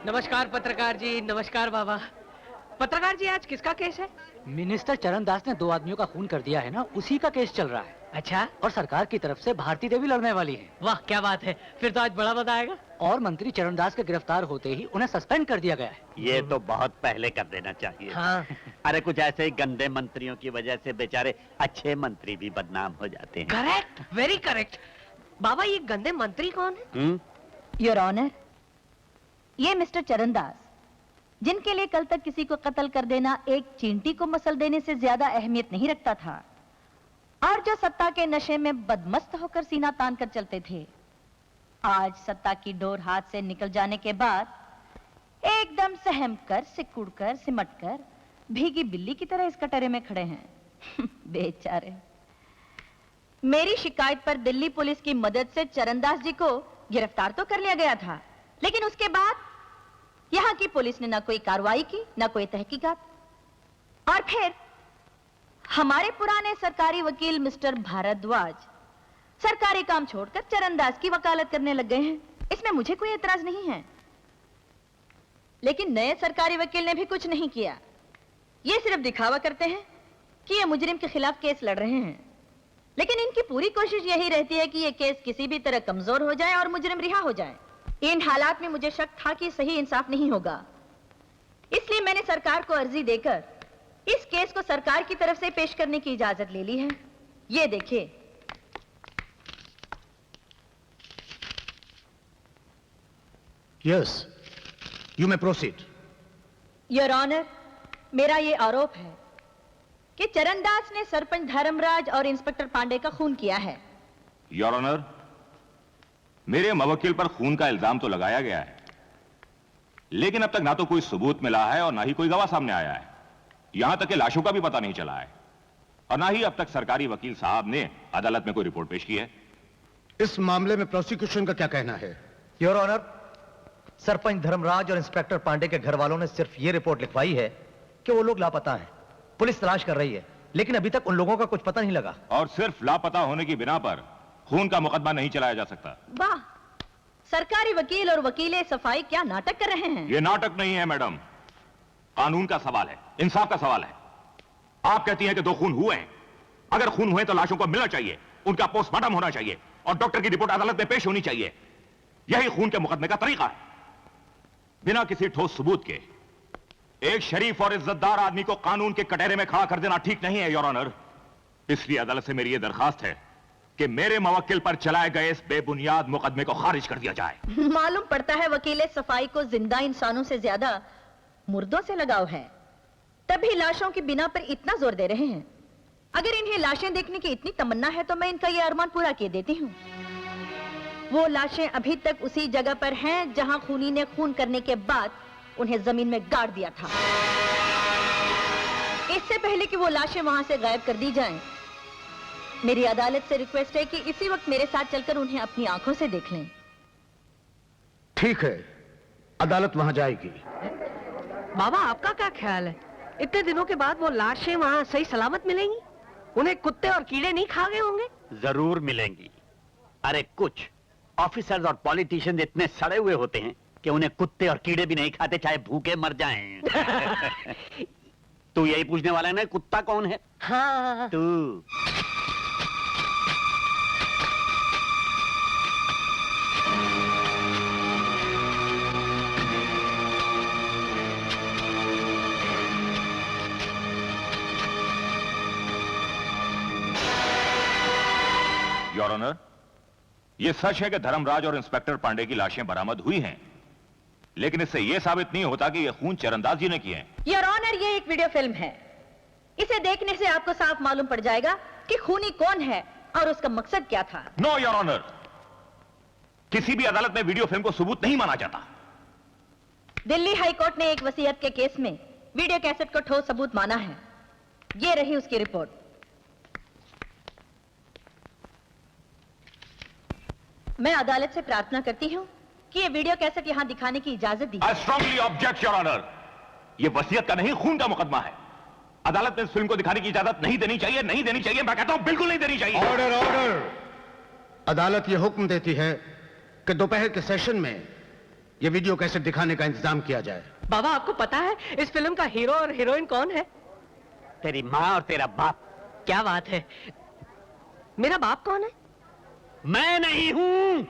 नमस्कार पत्रकार जी, नमस्कार बाबा। पत्रकार जी, आज किसका केस है? मिनिस्टर चरणदास ने 2 आदमियों का खून कर दिया है ना, उसी का केस चल रहा है। अच्छा, और सरकार की तरफ से भारती देवी लड़ने वाली है। वाह क्या बात है, फिर तो आज बड़ा मजा आएगा। और मंत्री चरणदास के गिरफ्तार होते ही उन्हें सस्पेंड कर दिया गया है। ये तो बहुत पहले कर देना चाहिए। हाँ। अरे कुछ ऐसे ही गंदे मंत्रियों की वजह से बेचारे अच्छे मंत्री भी बदनाम हो जाते हैं। Correct, very correct. बाबा, ये गंदे मंत्री कौन है? योर ऑनर, ये मिस्टर चरणदास, जिनके लिए कल तक किसी को कत्ल कर देना एक चींटी को मसल देने से ज्यादा अहमियत नहीं रखता था, और जो सत्ता के नशे में बदमस्त होकर सीना तान कर चलते थे, आज सत्ता की डोर हाथ से निकल जाने के बाद एकदम सहम कर, सिकुड़ कर, सिमट कर भीगी बिल्ली की तरह इस कटोरे में खड़े हैं। बेचारे। मेरी शिकायत पर दिल्ली पुलिस की मदद से चरणदास जी को गिरफ्तार तो कर लिया गया था, लेकिन उसके बाद यहां की पुलिस ने ना कोई कार्रवाई की, ना कोई तहकीकात। और फिर हमारे पुराने सरकारी वकील मिस्टर भारद्वाज सरकारी काम छोड़कर चरणदास की वकालत करने लग गए हैं। इसमें मुझे कोई एतराज नहीं है, लेकिन नए सरकारी वकील ने भी कुछ नहीं किया। ये सिर्फ दिखावा करते हैं कि ये मुजरिम के खिलाफ केस लड़ रहे हैं, लेकिन इनकी पूरी कोशिश यही रहती है कि ये केस किसी भी तरह कमजोर हो जाए और मुजरिम रिहा हो जाए। इन हालात में मुझे शक था कि सही इंसाफ नहीं होगा, इसलिए मैंने सरकार को अर्जी देकर इस केस को सरकार की तरफ से पेश करने की इजाजत ले ली है। ये देखिए। Yes, you may proceed. Your honour, मेरा ये आरोप है कि चरणदास ने सरपंच धर्मराज और इंस्पेक्टर पांडे का खून किया है। योर ऑनर, मेरे मवक्किल पर खून का इल्जाम तो लगाया गया है, लेकिन अब तक ना तो कोई सबूत मिला है और ना ही कोई गवाह सामने आया है। यहां तक कि लाशों का भी पता नहीं चला है, और ना ही अब तक सरकारी वकील साहब ने अदालत में कोई रिपोर्ट पेश की है। इस मामले में प्रोसिक्यूशन का क्या कहना है? योर ऑनर, सरपंच धर्मराज और इंस्पेक्टर पांडे के घर वालों ने सिर्फ ये रिपोर्ट लिखवाई है कि वो लोग लापता हैं। पुलिस तलाश कर रही है, लेकिन अभी तक उन लोगों का कुछ पता नहीं लगा। और सिर्फ लापता होने की बिना पर खून का मुकदमा नहीं चलाया जा सकता। वाह, सरकारी वकील और वकीले सफाई क्या नाटक कर रहे हैं। यह नाटक नहीं है मैडम, कानून का सवाल है, इंसाफ का सवाल है। आप कहती हैं कि 2 खून हुए हैं, अगर खून हुए तो लाशों को मिलना चाहिए, उनका पोस्टमार्टम होना चाहिए और डॉक्टर की रिपोर्ट अदालत में पेश होनी चाहिए। यही खून के मुकदमे का तरीका है। बिना किसी ठोस सबूत के एक शरीफ और इज्जतदार आदमी को कानून के कटहरे में खड़ा कर देना ठीक नहीं है योर ऑनर। इसलिए अदालत से मेरी यह दरखास्त है कि मेरे मवक्किल पर चलाए गए इस बेबुनियाद मुकदमे को खारिज कर दिया जाए। मालूम पड़ता है वकीले सफाई को जिंदा इंसानों से ज्यादा मुर्दों से लगाव है, तभी लाशों की बिना पर इतना जोर दे रहे हैं। अगर इन्हें लाशें देखने की इतनी तमन्ना है तो मैं इनका यह अरमान पूरा किए देती हूँ। वो लाशें अभी तक उसी जगह पर हैं जहां खूनी ने खून करने के बाद उन्हें जमीन में गाड़ दिया था। इससे पहले कि वो लाशें वहां से गायब कर दी जाएं, मेरी अदालत से रिक्वेस्ट है कि इसी वक्त मेरे साथ चलकर उन्हें अपनी आंखों से देख लें। ठीक है, अदालत वहां जाएगी। बाबा, आपका क्या ख्याल है, इतने दिनों के बाद वो लाशें वहाँ सही सलामत मिलेंगी? उन्हें कुत्ते और कीड़े नहीं खा गए होंगे? जरूर मिलेंगी। अरे कुछ ऑफिसर्स और पॉलिटिशियंस इतने सड़े हुए होते हैं कि उन्हें कुत्ते और कीड़े भी नहीं खाते, चाहे भूखे मर जाएं। तू यही पूछने वाला है ना, कुत्ता कौन है? हाँ। तू। योर ऑनर, यह सच है कि धर्मराज और इंस्पेक्टर पांडे की लाशें बरामद हुई हैं, लेकिन इससे यह साबित नहीं होता कि यह खून चरणदास जी ने किए हैं। योर ऑनर, ये एक वीडियो फिल्म है। इसे देखने से आपको साफ मालूम पड़ जाएगा कि खूनी कौन है और उसका मकसद क्या था। नो योर ऑनर, किसी भी अदालत में वीडियो फिल्म को सबूत नहीं माना जाता। दिल्ली हाई कोर्ट ने एक वसीयत के केस में वीडियो कैसेट को ठोस सबूत माना है। ये रही उसकी रिपोर्ट। मैं अदालत से प्रार्थना करती हूँ कि ये वीडियो कैसेट यहाँ दिखाने की इजाजत दी। I strongly object your honour. ये वसीयत का नहीं, खून का मुकदमा है। अदालत में इस फिल्म को दिखाने की इजाजत नहीं देनी चाहिए, नहीं देनी चाहिए। मैं कहता हूं बिल्कुल नहीं देनी चाहिए। Order, order. अदालत यह हुक्म देती है कि दोपहर के सेशन में ये वीडियो कैसेट दिखाने का इंतजाम किया जाए। बाबा आपको पता है इस फिल्म का हीरो और हीरोइन कौन है? तेरी माँ और तेरा बाप। क्या बात है? मेरा बाप कौन है? मैं नहीं हूं।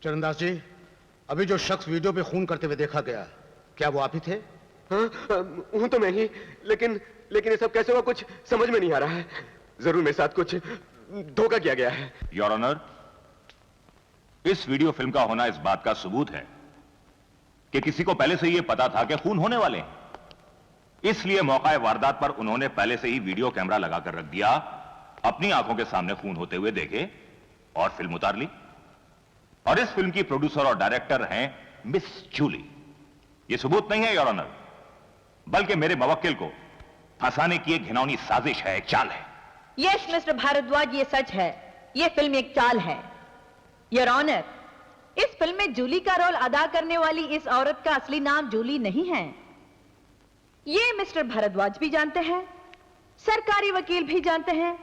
चरणदास जी, अभी जो शख्स वीडियो पे खून करते हुए देखा गया, क्या वो आप ही थे? हाँ, हूं तो मैं ही, लेकिन ये सब कैसे हुआ कुछ समझ में नहीं आ रहा है। जरूर मेरे साथ कुछ धोखा किया गया है। योर ऑनर, इस वीडियो फिल्म का होना इस बात का सबूत है कि किसी को पहले से ही यह पता था कि खून होने वाले हैं। इसलिए मौका वारदात पर उन्होंने पहले से ही वीडियो कैमरा लगाकर रख दिया, अपनी आंखों के सामने खून होते हुए देखे और फिल्म उतार ली। और इस फिल्म की प्रोड्यूसर और डायरेक्टर हैं मिस जूली। यह सबूत नहीं है योर ऑनर, बल्कि मेरे मवक्किल को फंसाने की एक घिनौनी साजिश है, एक चाल है। यस मिस्टर भारद्वाज, ये सच है। ये फिल्म एक चाल है। योर ऑनर, इस फिल्म में जूली का रोल अदा करने वाली इस औरत का असली नाम जूली नहीं है। ये मिस्टर भारद्वाज भी जानते हैं, सरकारी वकील भी जानते हैं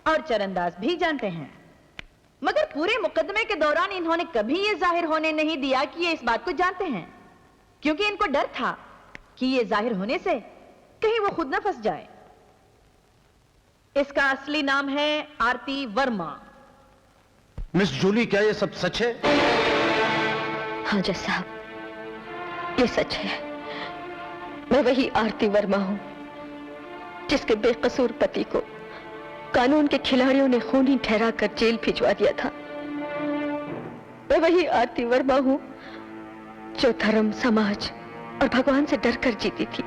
और चरणदास भी जानते हैं। मगर पूरे मुकदमे के दौरान इन्होंने कभी यह जाहिर होने नहीं दिया कि ये इस बात को जानते हैं, क्योंकि इनको डर था कि ये जाहिर होने से कहीं वो खुद ना फंस जाए। इसका असली नाम है आरती वर्मा। मिस जूली, क्या ये सब सच है? हाँ जज साहब, ये सच है। मैं वही आरती वर्मा हूं जिसके बेकसूर पति को कानून के खिलाड़ियों ने खूनी ठहराकर जेल भिजवा दिया था। मैं वही आरती वर्मा हूं जो धर्म, समाज और भगवान से डरकर जीती थी।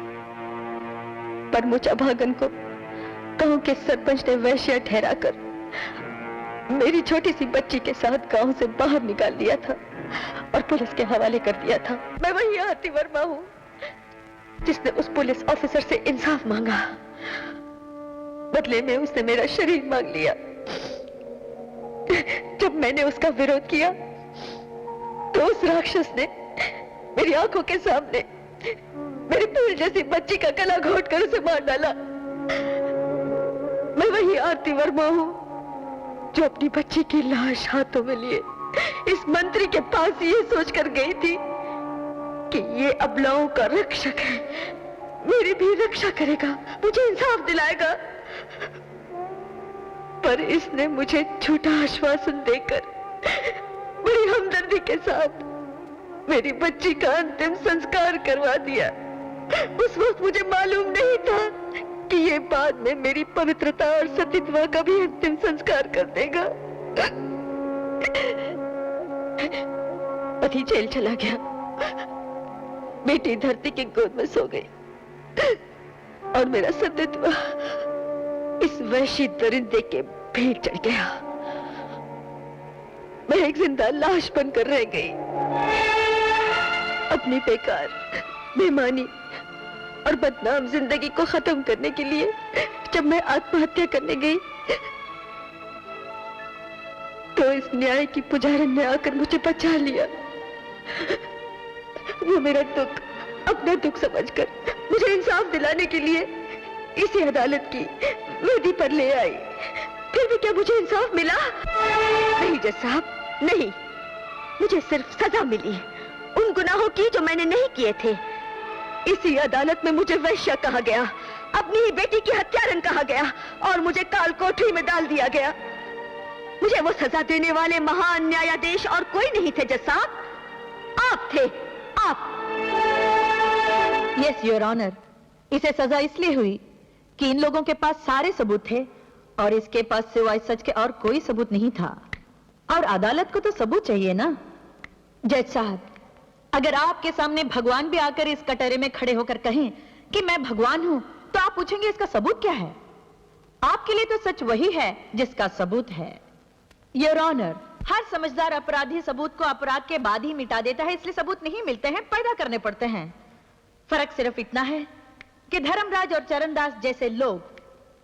पर मुझ अभागन को गांव के सरपंच ने वैश्या ठहराकर मेरी छोटी सी बच्ची के साथ गांव से बाहर निकाल दिया था और पुलिस के हवाले कर दिया था। मैं वही आरती वर्मा हूं जिसने उस पुलिस ऑफिसर से इंसाफ मांगा। बदले में उसने मेरा शरीर मांग लिया। जब मैंने उसका विरोध किया तो उस राक्षस ने मेरी आंखों के सामने मेरी फूल जैसी बच्ची का गला घोटकर उसे मार डाला। मैं वही आरती वर्मा हूं जो अपनी बच्ची की लाश हाथों में लिए इस मंत्री के पास ये सोचकर गई थी कि ये अबलाओं का रक्षक है, मेरी भी रक्षा करेगा, मुझे इंसाफ दिलाएगा। पर इसने मुझे झूठा आश्वासन देकर बड़ी हमदर्दी के साथ मेरी बच्ची का अंतिम संस्कार करवा दिया। उस वक्त मुझे मालूम नहीं था कि ये बाद में मेरी पवित्रता और सतीत्व का भी अंतिम संस्कार कर देगा। पति जेल चला गया, बेटी धरती की गोद में सो गई और मेरा सतीत्व इस वैशी दरिंदे के भेंट चढ़ गया। मैं एक जिंदा लाश बनकर रह गई। अपनी बेकार, बेमानी और बदनाम जिंदगी को खत्म करने के लिए जब मैं आत्महत्या करने गई तो इस न्याय की पुजारन ने आकर मुझे बचा लिया। वो मेरा दुख अपना दुख समझकर मुझे इंसाफ दिलाने के लिए इसी अदालत की वेदी पर ले आई। फिर भी क्या मुझे इंसाफ मिला? नहीं जज साहब, नहीं। मुझे सिर्फ सजा मिली उन गुनाहों की जो मैंने नहीं किए थे। इसी अदालत में मुझे वैश्या कहा गया, अपनी ही बेटी की हत्यारन कहा गया और मुझे काल कोठरी में डाल दिया गया। मुझे वो सजा देने वाले महान न्यायाधीश और कोई नहीं थे जज साहब, आप थे, आप। यस योर ऑनर, इसे सजा इसलिए हुई कि इन लोगों के पास सारे सबूत थे और इसके पास सिवाय सच के और कोई सबूत नहीं था। और अदालत को तो सबूत चाहिए ना। जज साहब, अगर आपके सामने भगवान भी आकर इस कटोरे में खड़े होकर कहें कि मैं भगवान हूं, तो आप पूछेंगे इसका सबूत क्या है? आपके लिए तो सच वही है जिसका सबूत है। योर ऑनर, हर समझदार अपराधी सबूत को अपराध के बाद ही मिटा देता है, इसलिए सबूत नहीं मिलते हैं, पैदा करने पड़ते हैं। फर्क सिर्फ इतना है कि धर्मराज और चरणदास जैसे लोग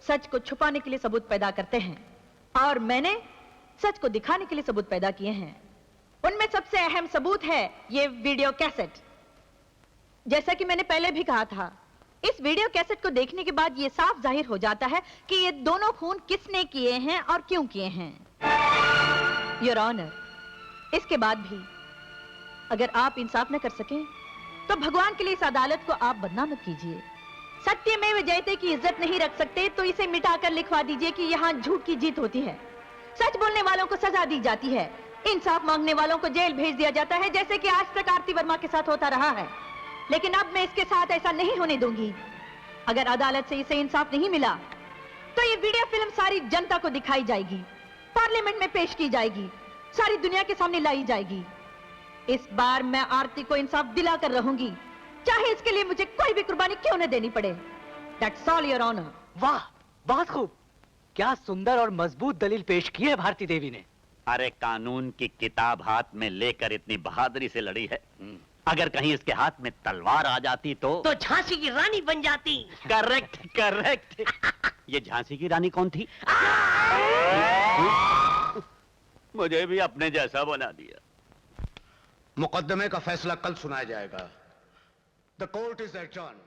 सच को छुपाने के लिए सबूत पैदा करते हैं, और मैंने सच को दिखाने के लिए सबूत पैदा किए हैं। उनमें सबसे अहम सबूत है ये वीडियो कैसेट। जैसा कि मैंने पहले भी कहा था, इस वीडियो कैसेट को देखने के बाद ये साफ जाहिर हो जाता है कि ये दोनों खून किसने किए हैं और क्यों किए हैं। योर ऑनर, इसके बाद भी अगर आप इंसाफ न कर सकें तो भगवान के लिए इस अदालत को आप बदनाम मत कीजिए। सत्यमेव जयते की इज्जत नहीं रख सकते तो इसे मिटाकर लिखवा दीजिए कि यहां झूठ की जीत होती है। सच बोलने वालों को सजा दी जाती है, इंसाफ मांगने वालों को जेल भेज दिया जाता है, जैसे कि आज तक आरती वर्मा के साथ होता रहा है। लेकिन अब मैं इसके साथ ऐसा नहीं होने दूंगी। अगर अदालत से इसे इंसाफ नहीं मिला तो ये वीडियो फिल्म सारी जनता को दिखाई जाएगी, पार्लियामेंट में पेश की जाएगी, सारी दुनिया के सामने लाई जाएगी। इस बार मैं आरती को इंसाफ दिलाकर रहूंगी, चाहे इसके लिए मुझे कोई भी कुर्बानी क्यों न देनी पड़े। That's all, Your Honor. वाह, बहुत खूब। क्या सुंदर और मजबूत दलील पेश की है भारती देवी ने। अरे कानून की किताब हाथ में लेकर इतनी बहादुरी से लड़ी है। अगर कहीं इसके हाथ में तलवार आ जाती तो झांसी की रानी बन जाती। Correct correct. ये झांसी की रानी कौन थी? मुझे भी अपने जैसा बना दिया। मुकदमे का फैसला कल सुनाया जाएगा। The court is adjourn.